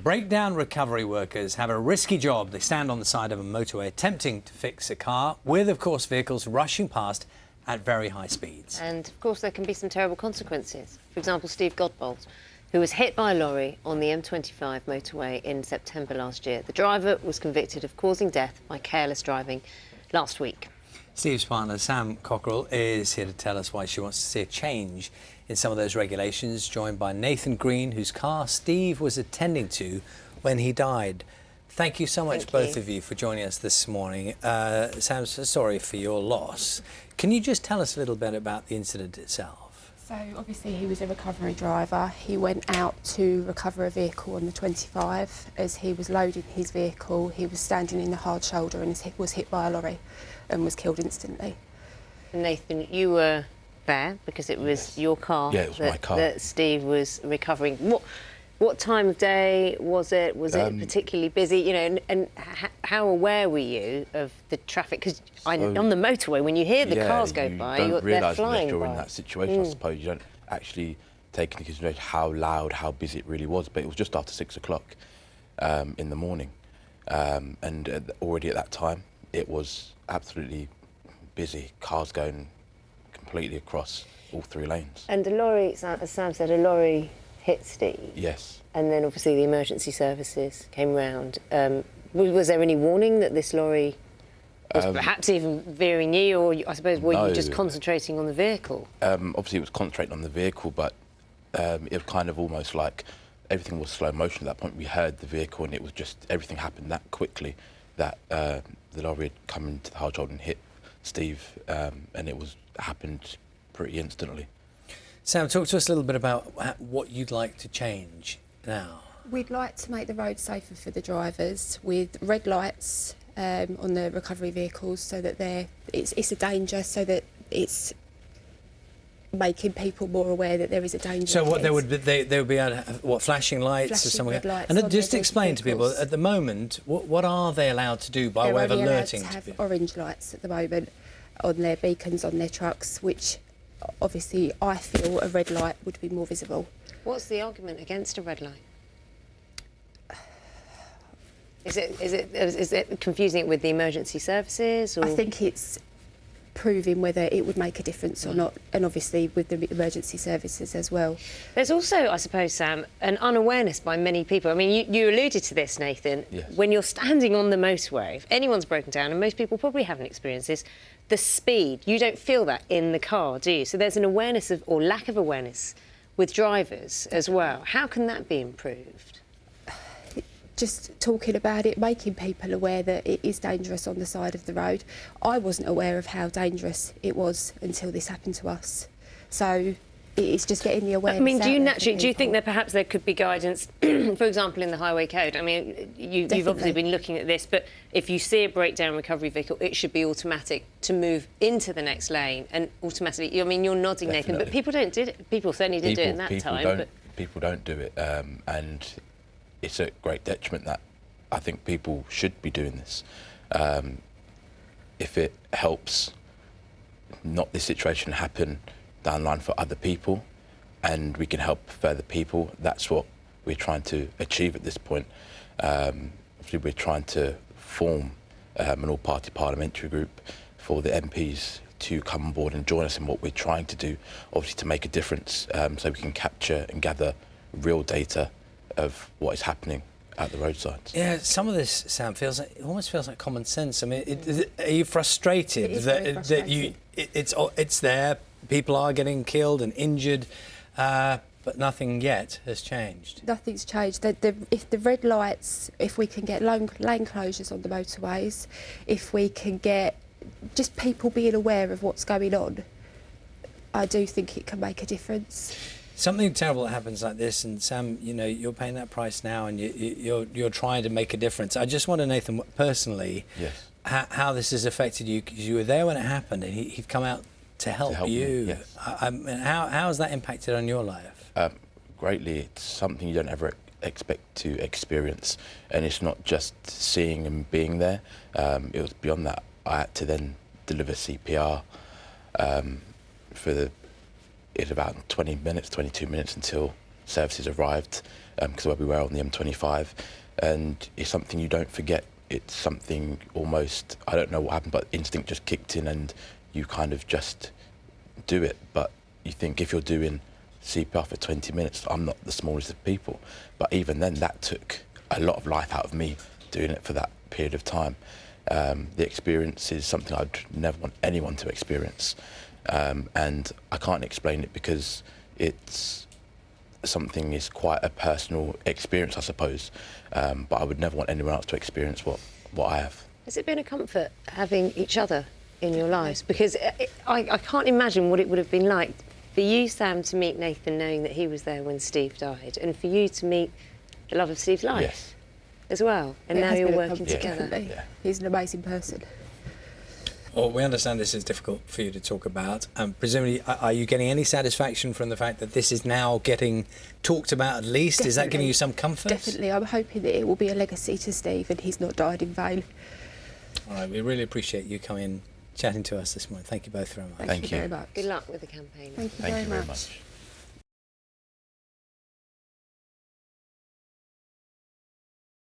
Breakdown recovery workers have a risky job. They stand on the side of a motorway attempting to fix a car with, of course, vehicles rushing past at very high speeds. And, of course, there can be some terrible consequences. For example, Steve Godbold, who was hit by a lorry on the M25 motorway in September last year. The driver was convicted of causing death by careless driving last week. Steve's partner, Sam Cockerill, is here to tell us why she wants to see a change in some of those regulations, joined by Nathan Green, whose car Steve was attending to when he died. Thank you so much, both of you, for joining us this morning. Sam, so sorry for your loss. Can you just tell us a little bit about the incident itself? So, obviously, he was a recovery driver. He went out to recover a vehicle on the 25. As he was loading his vehicle, he was standing in the hard shoulder and was hit by a lorry and was killed instantly. Nathan, you were there because it was your car, yeah, it was my car that Steve was recovering. What time of day was it? Was it particularly busy? You know, and how aware were you of the traffic? Because on the motorway, when you hear the cars go by, they're flying by. You're in that situation, I suppose. You don't actually take into consideration how loud, how busy it really was. But it was just after 6 o'clock in the morning, and already at that time, it was absolutely busy. Cars going completely across all 3 lanes. And a lorry, as Sam said, a lorry hit Steve. Yes. And then obviously the emergency services came round. Was there any warning that this lorry was perhaps even veering you, or I suppose were you just concentrating on the vehicle? Obviously it was concentrating on the vehicle, but it was kind of almost like everything was slow motion at that point. We heard the vehicle and it was just, everything happened that quickly that the lorry had come into the hard shoulder and hit Steve, and it happened pretty instantly. Sam, talk to us a little bit about what you'd like to change now. We'd like to make the road safer for the drivers with red lights on the recovery vehicles, so that it's a danger, so that it's making people more aware that there is a danger. So what they would be flashing lights or something? And just explain to people at the moment what are they allowed to do by way of alerting? They're allowed to have orange lights at the moment on their beacons on their trucks, which obviously I feel a red light would be more visible. What's the argument against a red light? Is it confusing it with the emergency services? Or? I think it's proving whether it would make a difference or not, and obviously with the emergency services as well. There's also, I suppose, Sam, an unawareness by many people. I mean, you alluded to this, Nathan. Yes. When you're standing on the motorway, if anyone's broken down, and most people probably haven't experienced this, the speed, you don't feel that in the car, do you? So there's an awareness of, or lack of awareness with drivers as well. How can that be improved? Just talking about it, making people aware that it is dangerous on the side of the road. I wasn't aware of how dangerous it was until this happened to us. So it's just getting the awareness. I mean, do you think that perhaps there could be guidance, for example, in the highway code? I mean, you've obviously been looking at this, but if you see a breakdown recovery vehicle, it should be automatic to move into the next lane and automatically. I mean, you're nodding, Nathan, but people don't do it. People certainly didn't do it in that time. People don't do it, and it's a great detriment that I think people should be doing this. If it helps not this situation happen down the line for other people, and we can help further people, that's what we're trying to achieve at this point. We're trying to form an all-party parliamentary group for the MPs to come on board and join us in what we're trying to do, obviously to make a difference, so we can capture and gather real data of what is happening at the roadsides. Yeah, some of this, Sam, it almost feels like common sense. I mean, are you frustrated that it's there, people are getting killed and injured, but nothing yet has changed? Nothing's changed. If the red lights, if we can get lane closures on the motorways, if we can get just people being aware of what's going on, I do think it can make a difference. Something terrible that happens like this, and Sam, you know, you're paying that price now, and you're trying to make a difference. I just wonder, Nathan, personally, yes, how this has affected you, because you were there when it happened, and he'd come out to help you. Me, yes. How has that impacted on your life? Greatly. It's something you don't ever expect to experience, and it's not just seeing and being there. It was beyond that. I had to then deliver CPR for about 20 minutes, 22 minutes until services arrived, because where we were on the M25, and it's something you don't forget. It's something almost, I don't know what happened, but instinct just kicked in and you kind of just do it. But you think, if you're doing CPR for 20 minutes, I'm not the smallest of people, but even then that took a lot of life out of me doing it for that period of time. The experience is something I'd never want anyone to experience, and I can't explain it because it's something is quite a personal experience, I suppose, but I would never want anyone else to experience what I have. Has it been a comfort having each other in your lives? Because I can't imagine what it would have been like for you, Sam, to meet Nathan knowing that he was there when Steve died, and for you to meet the love of Steve's life. Yes. As well, and now you're working together. Yeah. He's an amazing person. Well, we understand this is difficult for you to talk about. Presumably, are you getting any satisfaction from the fact that this is now getting talked about at least? Definitely. Is that giving you some comfort? Definitely. I'm hoping that it will be a legacy to Steve and he's not died in vain. All right, we really appreciate you coming chatting to us this morning. Thank you both very much. Thank you very much. Good luck with the campaign. Thank you Thank very you very much. much.